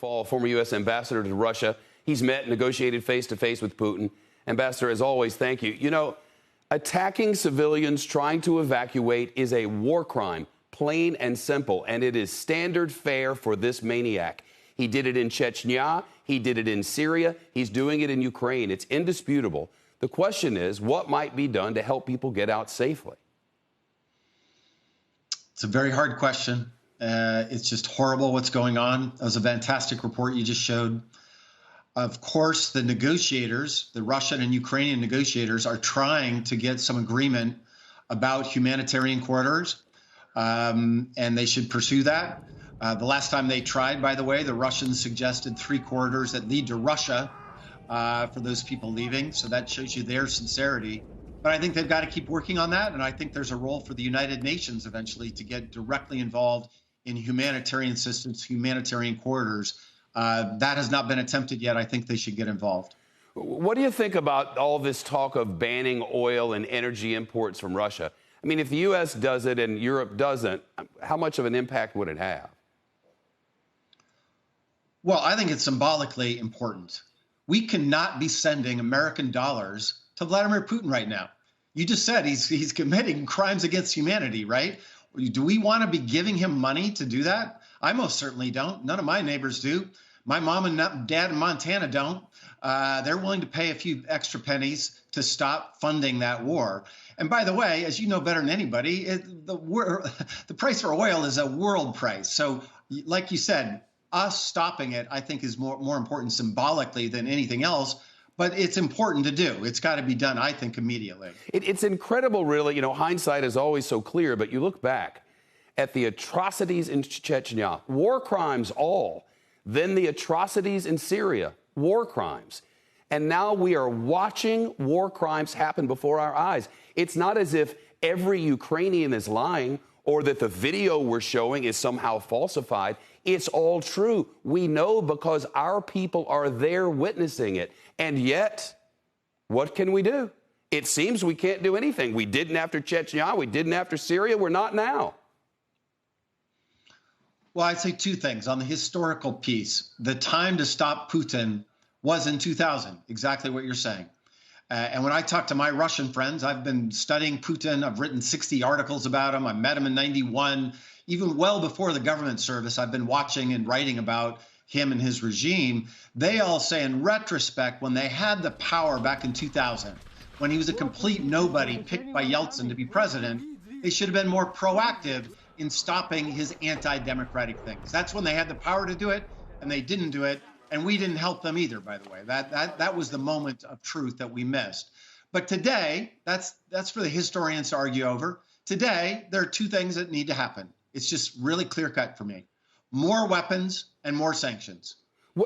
McFaul, former U.S. ambassador to Russia. He's met and negotiated face-to-face with Putin. Ambassador, as always, thank you. You know, attacking civilians trying to evacuate is a war crime, plain and simple, and it is standard fare for this maniac. He did it in Chechnya. He did it in Syria. He's doing it in Ukraine. It's indisputable. The question is, what might be done to help people get out safely? It's a very hard question. It's just horrible what's going on. That was a fantastic report you just showed. Of course, the negotiators, the Russian and Ukrainian negotiators, are trying to get some agreement about humanitarian corridors, and they should pursue that. The last time they tried, by the way, the Russians suggested 3 corridors that lead to Russia for those people leaving. So that shows you their sincerity. But I think they've got to keep working on that. And I think there's a role for the United Nations eventually to get directly involved in humanitarian assistance, humanitarian corridors. That has not been attempted yet. I think they should get involved. What do you think about all this talk of banning oil and energy imports from Russia? I mean, if the U.S. does it and Europe doesn't, how much of an impact would it have? Well, I think it's symbolically important. We cannot be sending American dollars to Vladimir Putin right now. You just said he's committing crimes against humanity, right? Do we want to be giving him money to do that? I most certainly don't. None of my neighbors do. My mom and dad in Montana don't. They're willing to pay a few extra pennies to stop funding that war. And by the way, as you know better than anybody, the price for oil is a world price. So like you said, us stopping it, I think, is more important symbolically than anything else. But it's important to do. It's got to be done, I think, immediately. It's incredible, really. You know, hindsight is always so clear. But you look back at the atrocities in Chechnya, war crimes all. Then the atrocities in Syria, war crimes. And now we are watching war crimes happen before our eyes. It's not as if every Ukrainian is lying or that the video we're showing is somehow falsified. It's all true. We know because our people are there witnessing it. And yet, what can we do? It seems we can't do anything. We didn't after Chechnya. We didn't after Syria. We're not now. Well, I'd say 2 things. On the historical piece, the time to stop Putin was in 2000, exactly what you're saying. And when I talk to my Russian friends, I've been studying Putin. I've written 60 articles about him. I met him in 91. Even well before the government service, I've been watching and writing about him and his regime. They all say in retrospect, when they had the power back in 2000, when he was a complete nobody picked by Yeltsin to be president, they should have been more proactive in stopping his anti-democratic things. That's when they had the power to do it, and they didn't do it. And we didn't help them either, by the way. That was the moment of truth that we missed. But today, that's for the historians to argue over. Today, there are 2 things that need to happen. It's just really clear-cut for me. More weapons and more sanctions.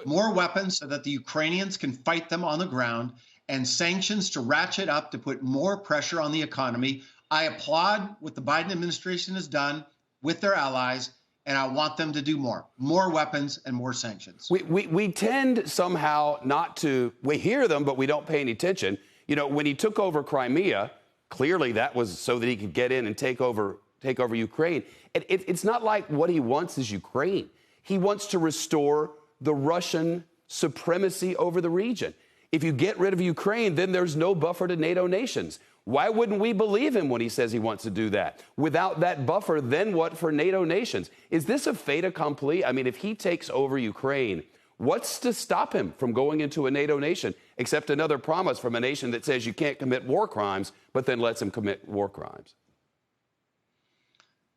More weapons so that the Ukrainians can fight them on the ground, and sanctions to ratchet up to put more pressure on the economy. I applaud what the Biden administration has done with their allies, and I want them to do more weapons and more sanctions. We tend somehow not to, we hear them, but we don't pay any attention. You know, when he took over Crimea, clearly that was so that he could get in and take over Ukraine. It's not like what he wants is Ukraine. He wants to restore the Russian supremacy over the region. If you get rid of Ukraine, then there's no buffer to NATO nations. Why wouldn't we believe him when he says he wants to do that? Without that buffer, then what for NATO nations? Is this a fait accompli? I mean, if he takes over Ukraine, what's to stop him from going into a NATO nation, except another promise from a nation that says you can't commit war crimes, but then lets him commit war crimes?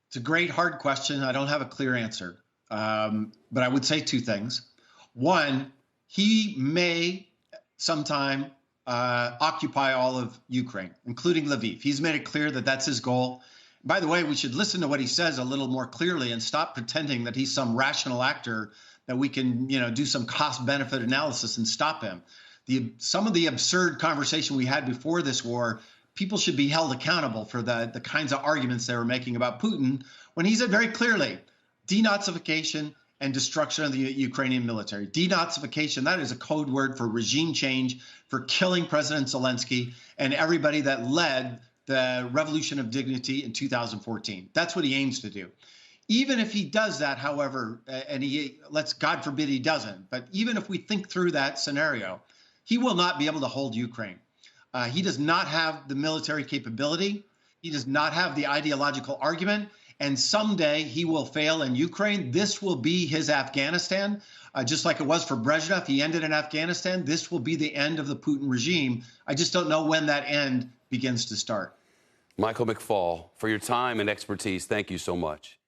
It's a great, hard question. I don't have a clear answer. But I would say 2 things. One, he may sometime occupy all of Ukraine, including Lviv. He's made it clear that that's his goal. By the way, we should listen to what he says a little more clearly and stop pretending that he's some rational actor that we can, do some cost-benefit analysis and stop him. Some of the absurd conversation we had before this war, people should be held accountable for the kinds of arguments they were making about Putin when he said very clearly, denazification and destruction of the Ukrainian military. Denazification, that is a code word for regime change, for killing President Zelensky and everybody that led the Revolution of Dignity in 2014. That's what he aims to do. Even if he does that, however, and let's God forbid he doesn't, but even if we think through that scenario, he will not be able to hold Ukraine. He does not have the military capability. He does not have the ideological argument. And someday he will fail in Ukraine. This will be his Afghanistan, just like it was for Brezhnev. He ended in Afghanistan. This will be the end of the Putin regime. I just don't know when that end begins to start. Michael McFaul, for your time and expertise, thank you so much.